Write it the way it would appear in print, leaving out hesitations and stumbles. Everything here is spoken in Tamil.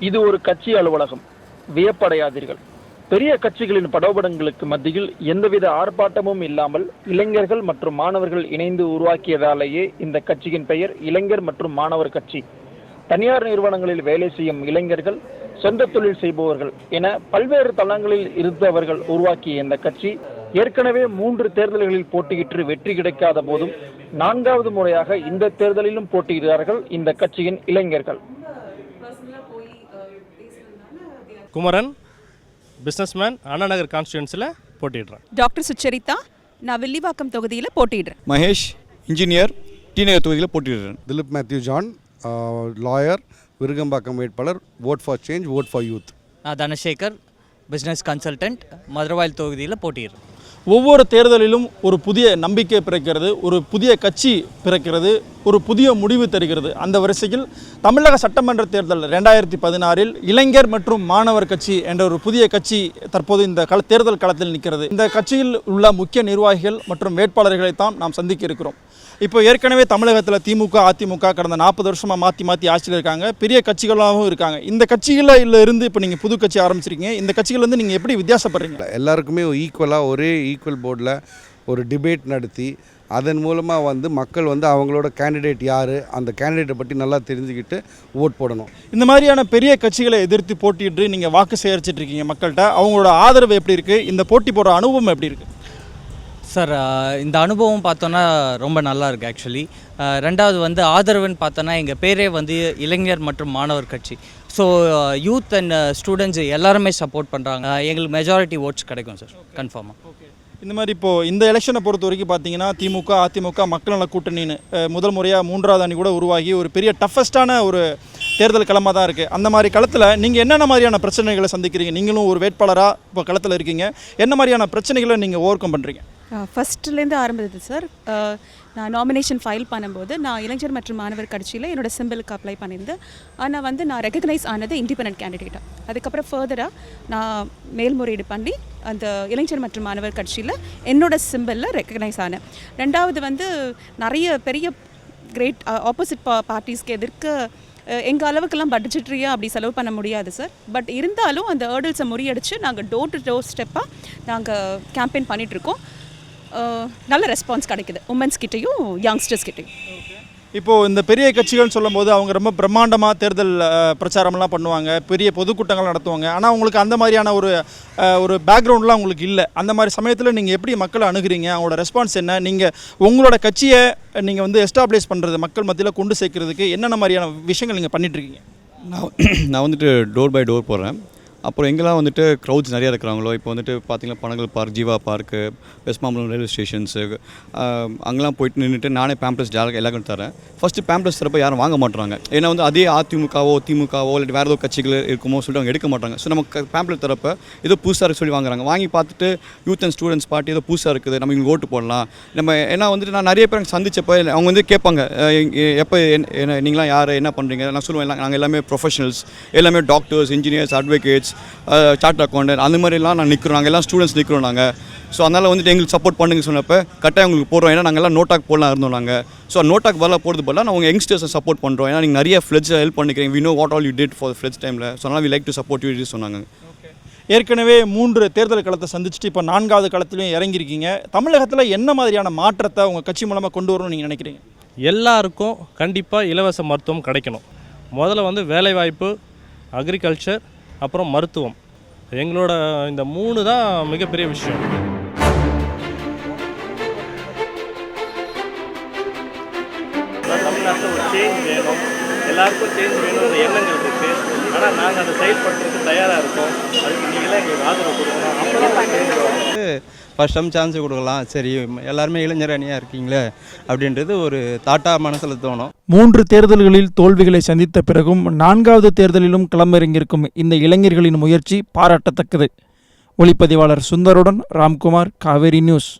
இது ஒரு கட்சி அலுவலகம். வியப்படையாதீர்கள். பெரிய கட்சிகளின் படோபடங்களுக்கு மத்தியில் எந்தவித ஆர்ப்பாட்டமும் இல்லாமல் இளைஞர்கள் மற்றும் மாணவர்கள் இணைந்து உருவாக்கியதாலேயே இந்த கட்சியின் பெயர் இளைஞர் மற்றும் மாணவர் கட்சி. தனியார் நிறுவனங்களில் வேலை செய்யும் இளைஞர்கள், சொந்த தொழில் செய்பவர்கள் என பல்வேறு தளங்களில் இருந்தவர்கள் உருவாக்கிய இந்த கட்சி ஏற்கனவே 3 தேர்தல்களில் போட்டியிட்டு வெற்றி கிடைக்காத போதும் 4வது முறையாக இந்த தேர்தலிலும் போட்டியிடுகிறார்கள் இந்த கட்சியின் இளைஞர்கள். குமரன் பிஸ்னஸ்மேன், அண்ணா நகர் கான்ஸ்டியூன்சியில் போட்டிடுறேன். டாக்டர் சுச்சரிதா, நான் வில்லிவாக்கம் தொகுதியில் போட்டிடுறேன். மகேஷ், இன்ஜினியர், டி நகர் தொகுதியில் போட்டிடுறேன். Dilip Matthew John, lawyer, Virugambakkam வேட்பாளர், vote for change, vote for youth. Dhanasekar, business consultant, Maduravoyal தொகுதியில் போட்டிடுறேன். ஒவ்வொரு தேர்தலிலும் ஒரு புதிய நம்பிக்கை பிறக்கிறது, ஒரு புதிய கட்சி பிறக்கிறது, ஒரு புதிய முடிவு தருகிறது. அந்த வரிசையில் தமிழக சட்டமன்ற தேர்தல் 2016 இளைஞர் மற்றும் மாணவர் கட்சி என்ற ஒரு புதிய கட்சி தற்போது இந்த தேர்தல் களத்தில் நிற்கிறது. இந்த கட்சியில் உள்ள முக்கிய நிர்வாகிகள் மற்றும் வேட்பாளர்களைத்தான் நாம் சந்திக்க இருக்கிறோம். இப்போ ஏற்கனவே தமிழகத்தில் திமுக, அதிமுக கடந்த 40 வருஷமாக மாற்றி ஆட்சியில் இருக்காங்க. பெரிய கட்சிகளாகவும் இருக்காங்க. இந்த கட்சிகளில் இருந்து இப்போ நீங்கள் புது கட்சி ஆரம்பிச்சிருக்கீங்க. இந்த கட்சிகள்லேருந்து நீங்கள் எப்படி வித்தியாசப்படுறீங்க? எல்லாருக்குமே ஈக்குவலாக ஒரே ஈக்குவல் போர்டில் ஒரு டிபேட் நடத்தி அதன் மூலமாக மக்கள் அவங்களோட கேண்டிடேட் யார், அந்த கேண்டிடேட்டை பற்றி நல்லா தெரிஞ்சுக்கிட்டு ஓட் போடணும். இந்த மாதிரியான பெரிய கட்சிகளை எதிர்த்து போட்டிட்டு நீங்கள் வாக்கு சேகரிச்சிட்டு இருக்கீங்க மக்கள்கிட்ட. அவங்களோட ஆதரவு எப்படி இருக்குது? இந்த போட்டி போடுற அனுபவம் எப்படி இருக்குது? சார், இந்த அனுபவம் பார்த்தோன்னா ரொம்ப நல்லா இருக்குது ஆக்சுவலி. ரெண்டாவது ஆதரவுன்னு பார்த்தோன்னா எங்கள் பேரே இளைஞர் மற்றும் மாணவர் கட்சி. ஸோ யூத் அண்ட் ஸ்டூடெண்ட்ஸ் எல்லாருமே சப்போர்ட் பண்ணுறாங்க. எங்களுக்கு மெஜாரிட்டி ஓட்ஸ் கிடைக்கும் சார், கன்ஃபார்மாக. இந்த மாதிரி இப்போது இந்த எலெக்ஷனை பொறுத்த வரைக்கும் பார்த்தீங்கன்னா திமுக, அதிமுக மக்கள் நல கூட்டணின்னு முதல் முறையாக 3வது அணி கூட உருவாகி ஒரு பெரிய டஃபஸ்டான ஒரு தேர்தல் களமாக தான் இருக்குது. அந்த மாதிரி களத்தில் நீங்கள் என்னென்ன மாதிரியான பிரச்சனைகளை சந்திக்கிறீங்க? நீங்களும் ஒரு வேட்பாளராக இப்போ களத்தில் இருக்கீங்க. என்ன மாதிரியான பிரச்சனைகளை நீங்கள் ஓவர் கம் பண்ணுறீங்க? ஃபஸ்ட்லேருந்து ஆரம்பிச்சது சார். நான் நாமினேஷன் ஃபைல் பண்ணும்போது நான் இளைஞர் மற்றும் மாணவர் கட்சியில் என்னோட சிம்பிளுக்கு அப்ளை பண்ணியிருந்தேன். ஆனால் நான் ரெகக்னைஸ் ஆனது இண்டிபெண்டன்ட் கேண்டிடேட்டாக. அதுக்கப்புறம் ஃபர்தராக நான் மேல்முறையீடு பண்ணி அந்த இளைஞர் மற்றும் மாணவர் கட்சியில் என்னோட சிம்பிளில் ரெகக்னைஸ் ஆனேன். ரெண்டாவது நிறைய பெரிய கிரேட் ஆப்போசிட் பார்ட்டிஸ்க்கு எதிர்க்க எங்கள் அளவுக்கெல்லாம் பட்ஜெட்ரியாக அப்படி செலவு பண்ண முடியாது சார். பட் இருந்தாலும் அந்த ஹேர்டில்ஸை முறியடித்து நாங்கள் டோர் டு டோர் ஸ்டெப்பாக நாங்கள் கேம்பெயின் பண்ணிகிட்ருக்கோம். நல்ல ரெஸ்பான்ஸ் கிடைக்குது உமன்ஸ் கிட்டேயும் யங்ஸ்டர்ஸ் கிட்டேயும். இப்போது இந்த பெரிய கட்சிகள்னு சொல்லும்போது அவங்க ரொம்ப பிரம்மாண்டமாக தேர்தல் பிரச்சாரம்லாம் பண்ணுவாங்க, பெரிய பொதுக்கூட்டங்கள் நடத்துவாங்க. ஆனால் உங்களுக்கு அந்த மாதிரியான ஒரு பேக்ரவுண்ட்லாம் உங்களுக்கு இல்லை. அந்த மாதிரி சமயத்தில் நீங்கள் எப்படி மக்களை அணுகிறீங்க? அவங்களோட ரெஸ்பான்ஸ் என்ன? நீங்கள் உங்களோட கட்சியை நீங்கள் எஸ்டாப்ளிஷ் பண்ணுறது, மக்கள் மத்தியில் கொண்டு சேர்க்கறதுக்கு என்னென்ன மாதிரியான விஷயங்கள் நீங்கள் பண்ணிகிட்ருக்கீங்க? நான் டோர் பை டோர் போகிறேன். அப்புறம் எங்கெல்லாம் க்ரௌட்ஸ் நிறையா இருக்கிறாங்களோ, இப்போ பார்த்திங்கன்னா Panagal park, Jeeva park, west Mambalam railway stations, அங்கெல்லாம் போயிட்டு நின்றுட்டு நானே பேம்ப்ளெட்ஸ் எல்லாருக்கும் தரேன். ஃபஸ்ட்டு பேம்ப்ளெட்ஸ் தரப்போ யாரும் வாங்க மாட்டுறாங்க. ஏன்னா அதே அதிமுகவோ திமுகவோ இல்லை வேறு ஏதோ கட்சிகள் இருக்குமோ சொல்லிட்டு அவங்க எடுக்க மாட்டாங்க. ஸோ நம்ம பேம்ப்ளெட் தரப்போ ஏதோ புதுசாக இருக்கு சொல்லி வாங்குறாங்க. வாங்கி பார்த்துட்டு யூத் அண்ட் ஸ்டூடெண்ட்ஸ் பார்ட்டி ஏதோ புதுசாக இருக்குது, நம்ம இங்கே ஓட்டு போடலாம். நம்ம ஏன்னா நான் நிறைய பேர் சந்திச்சப்போ அவங்க கேட்பாங்க, எப்போ நீங்களாம் யார், என்ன பண்ணுறீங்க? நான் சொல்லுவேன், நாங்கள் எல்லாமே ப்ரொஃபஷனல்ஸ், எல்லாமே doctors, engineers, advocates, chart accountant, அந்த மாதிரிலாம் நாங்கள் நிற்கிறோம். நாங்கள் எல்லாம் ஸ்டூடெண்ட்ஸ் நிற்கிறோம் நாங்கள். ஸோ அதனால் எங்களுக்கு சப்போர்ட் பண்ணுங்க சொன்னப்போ கரெக்டாக உங்களுக்கு போடுறோம். ஏன்னா நாங்கள் எல்லாம் நோட்டாக் போடலாம் இருந்தோம் நாங்கள். ஸோ நோட்டாக் வரலாம் போகிறது பதிலாக நாங்கள் யங்ஸ்டர்ஸை சப்போர்ட் பண்ணுறோம். ஏன்னா நீங்கள் நிறைய ஃப்ளட்ஸை ஹெல்ப் பண்ணிக்கிறீங்க. We know what all you did for floods டைமில். ஸோ அதனால் we like to support you சொன்னாங்க. ஏற்கனவே 3 தேர்தல் களத்தை சந்திச்சுட்டு இப்போ 4வது களத்துலையும் இறங்கியிருக்கீங்க. தமிழகத்தில் என்ன மாதிரியான மாற்றத்தை உங்கள் கட்சி மூலமாக கொண்டு வரணும்னு நீங்கள் நினைக்கிறீங்க? எல்லாருக்கும் கண்டிப்பாக இலவச மருத்துவம் கிடைக்கணும். முதல்ல வேலைவாய்ப்பு, அக்ரிகல்ச்சர், அப்புறம் மருத்துவம். எங்களோட இந்த 3 தான் மிகப்பெரிய விஷயம். தமிழ்நாட்டில் ஒரு சேஞ்ச் வேணும், எல்லாருக்கும் சேஞ்ச் வேணுன்ற எண்ணங்கள் இருக்குது. ஆனால் நாங்கள் அதை செயல்படுறதுக்கு தயாராக இருக்கோம். அதுக்கு நீங்களாம் எங்களுக்கு ஆதரவு கொடுக்கணும். அப்போ சேஞ்ச் வரும். ஃபஸ்ட் டைம் சான்ஸ் கொடுக்கலாம். சரி, எல்லாருமே இளைஞர் அணியாக இருக்கீங்களே அப்படின்றது ஒரு தாட்டாக மனசில் தோணும். 3 தேர்தல்களில் தோல்விகளை சந்தித்த பிறகும் 4வது தேர்தலிலும் களமிறங்கியிருக்கும் இந்த இளைஞர்களின் முயற்சி பாராட்டத்தக்கது. ஒளிப்பதிவாளர் சுந்தருடன் ராம்குமார், காவேரி நியூஸ்.